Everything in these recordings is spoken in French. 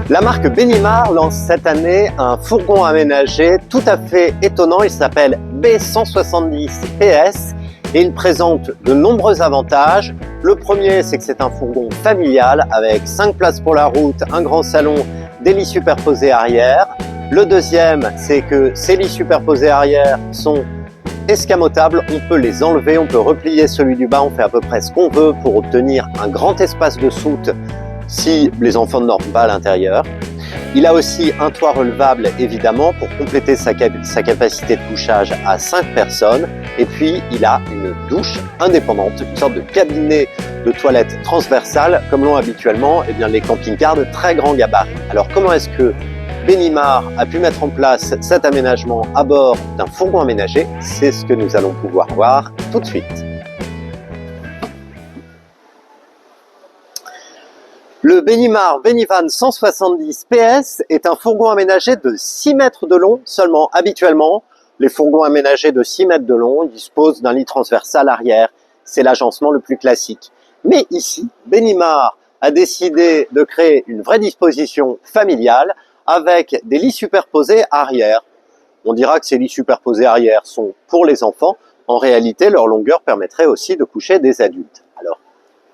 La marque Benimar lance cette année un fourgon aménagé tout à fait étonnant. Il s'appelle B170 PS et il présente de nombreux avantages. Le premier, c'est que c'est un fourgon familial avec 5 places pour la route, un grand salon, des lits superposés arrière. Le deuxième, c'est que ces lits superposés arrière sont escamotables, on peut les enlever, on peut replier celui du bas, on fait à peu près ce qu'on veut pour obtenir un grand espace de soute si les enfants ne dorment pas à l'intérieur. Il a aussi un toit relevable évidemment pour compléter sa capacité de couchage à 5 personnes. Et puis il a une douche indépendante, une sorte de cabinet de toilette transversale comme l'ont habituellement les camping-cars de très grand gabarit. Alors comment est-ce que Benimar a pu mettre en place cet aménagement à bord d'un fourgon aménagé? C'est ce que nous allons pouvoir voir tout de suite. Le Benimar Benivan 170 PS est un fourgon aménagé de 6 mètres de long seulement. Habituellement, les fourgons aménagés de 6 mètres de long disposent d'un lit transversal arrière. C'est l'agencement le plus classique. Mais ici, Benimar a décidé de créer une vraie disposition familiale avec des lits superposés arrière. On dira que ces lits superposés arrière sont pour les enfants. En réalité, leur longueur permettrait aussi de coucher des adultes. Alors,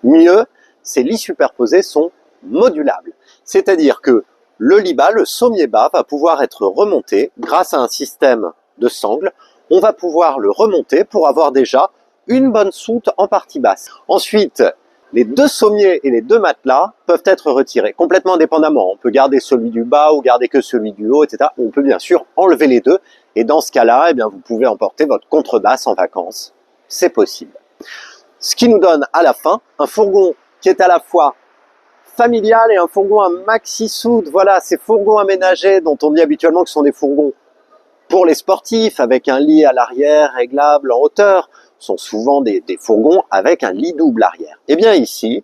mieux, ces lits superposés sont modulables. C'est-à-dire que le lit bas, le sommier bas, va pouvoir être remonté grâce à un système de sangle. On va pouvoir le remonter pour avoir déjà une bonne soute en partie basse. Ensuite, les deux sommiers et les deux matelas peuvent être retirés complètement indépendamment. On peut garder celui du bas ou garder que celui du haut, etc. On peut bien sûr enlever les deux. Et dans ce cas-là, vous pouvez emporter votre contrebasse en vacances. C'est possible. Ce qui nous donne à la fin un fourgon qui est à la fois familial et un fourgon à maxi-soute. Voilà, ces fourgons aménagés dont on dit habituellement que ce sont des fourgons pour les sportifs, avec un lit à l'arrière réglable en hauteur, sont souvent des fourgons avec un lit double arrière. Et bien ici,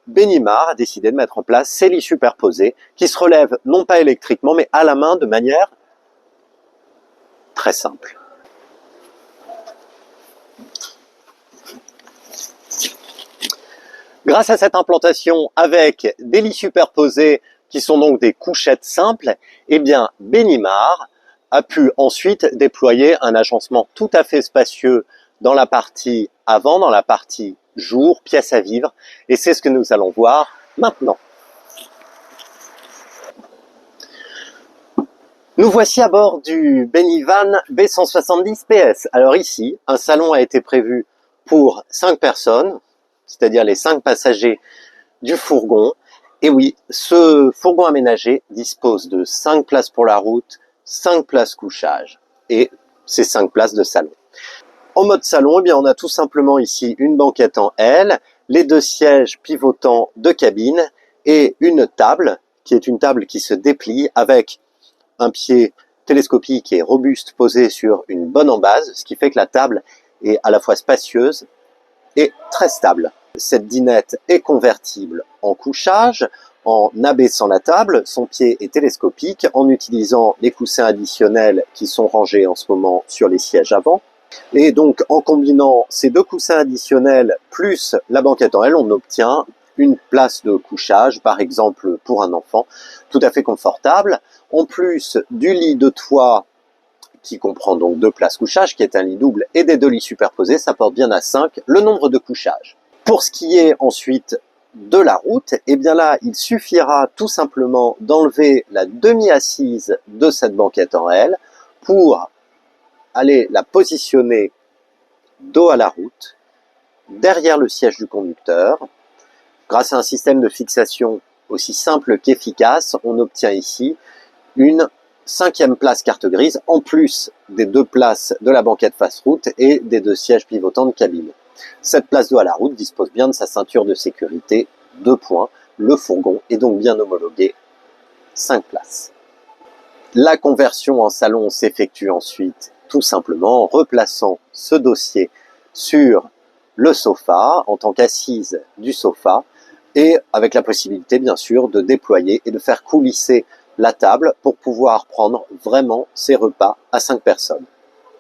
Benimar a décidé de mettre en place ces lits superposés qui se relèvent non pas électriquement, mais à la main de manière très simple. Grâce à cette implantation avec des lits superposés qui sont donc des couchettes simples, Benimar a pu ensuite déployer un agencement tout à fait spacieux dans la partie avant, dans la partie jour, pièce à vivre, et c'est ce que nous allons voir maintenant. Nous voici à bord du Benivan B170 PS. Alors ici, un salon a été prévu pour 5 personnes, c'est-à-dire les 5 passagers du fourgon. Et oui, ce fourgon aménagé dispose de 5 places pour la route, 5 places couchage et ces 5 places de salon. En mode salon, on a tout simplement ici une banquette en L, les 2 sièges pivotants de cabine et une table, qui est une table qui se déplie avec un pied télescopique et robuste posé sur une bonne embase, ce qui fait que la table est à la fois spacieuse et très stable. Cette dinette est convertible en couchage, en abaissant la table, son pied est télescopique, en utilisant les coussins additionnels qui sont rangés en ce moment sur les sièges avant. Et donc en combinant ces 2 coussins additionnels plus la banquette en L, on obtient une place de couchage, par exemple pour un enfant, tout à fait confortable. En plus du lit de toit qui comprend donc 2 places couchage, qui est un lit double, et des 2 lits superposés, ça porte bien à 5 le nombre de couchages. Pour ce qui est ensuite de la route, là, il suffira tout simplement d'enlever la demi-assise de cette banquette en L pour aller la positionner dos à la route, derrière le siège du conducteur. Grâce à un système de fixation aussi simple qu'efficace, on obtient ici une 5e place carte grise, en plus des 2 places de la banquette face route et des 2 sièges pivotants de cabine. Cette place dos à la route dispose bien de sa ceinture de sécurité, 2 points. Le fourgon est donc bien homologué, 5 places. La conversion en salon s'effectue ensuite tout simplement en replaçant ce dossier sur le sofa en tant qu'assise du sofa et avec la possibilité bien sûr de déployer et de faire coulisser la table pour pouvoir prendre vraiment ses repas à 5 personnes.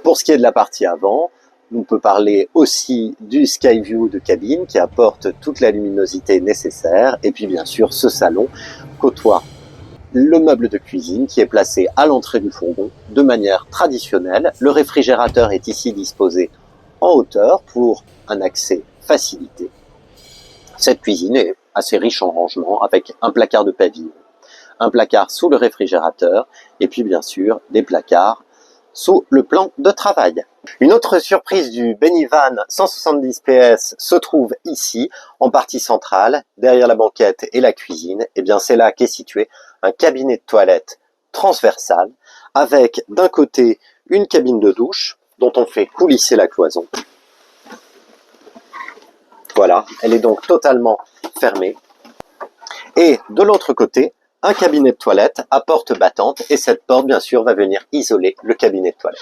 Pour ce qui est de la partie avant, on peut parler aussi du Skyview de cabine qui apporte toute la luminosité nécessaire et puis bien sûr ce salon côtoie le meuble de cuisine qui est placé à l'entrée du fourgon de manière traditionnelle. Le réfrigérateur est ici disposé en hauteur pour un accès facilité. Cette cuisine est assez riche en rangement avec un placard de pavillon, un placard sous le réfrigérateur et puis bien sûr des placards sous le plan de travail. Une autre surprise du Benivan 170 PS se trouve ici, en partie centrale, derrière la banquette et la cuisine. Et bien c'est là qu'est situé un cabinet de toilette transversal, avec d'un côté une cabine de douche, dont on fait coulisser la cloison. Voilà, elle est donc totalement fermée. Et de l'autre côté, un cabinet de toilette à porte battante, et cette porte, bien sûr, va venir isoler le cabinet de toilette.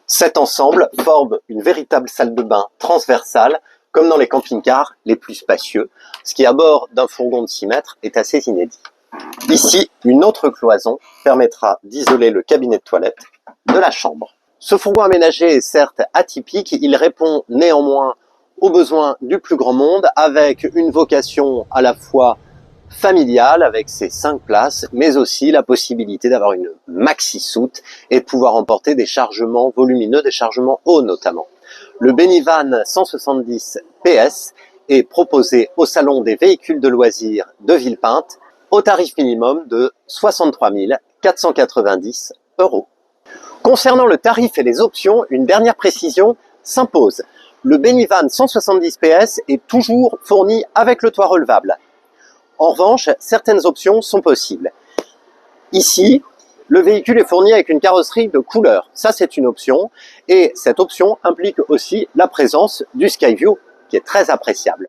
Cet ensemble forme une véritable salle de bain transversale, comme dans les camping-cars les plus spacieux, ce qui à bord d'un fourgon de 6 mètres est assez inédit. Ici, une autre cloison permettra d'isoler le cabinet de toilette de la chambre. Ce fourgon aménagé est certes atypique, il répond néanmoins aux besoins du plus grand monde, avec une vocation à la fois familiale, avec ses 5 places, mais aussi la possibilité d'avoir une maxi-soute et de pouvoir emporter des chargements volumineux, des chargements hauts notamment. Le Benivan 170 PS est proposé au salon des véhicules de loisirs de Villepinte au tarif minimum de 63 490 €. Concernant le tarif et les options, une dernière précision s'impose. Le Benivan 170 PS est toujours fourni avec le toit relevable. En revanche, certaines options sont possibles. Ici, le véhicule est fourni avec une carrosserie de couleur. Ça, c'est une option. Et cette option implique aussi la présence du Skyview, qui est très appréciable.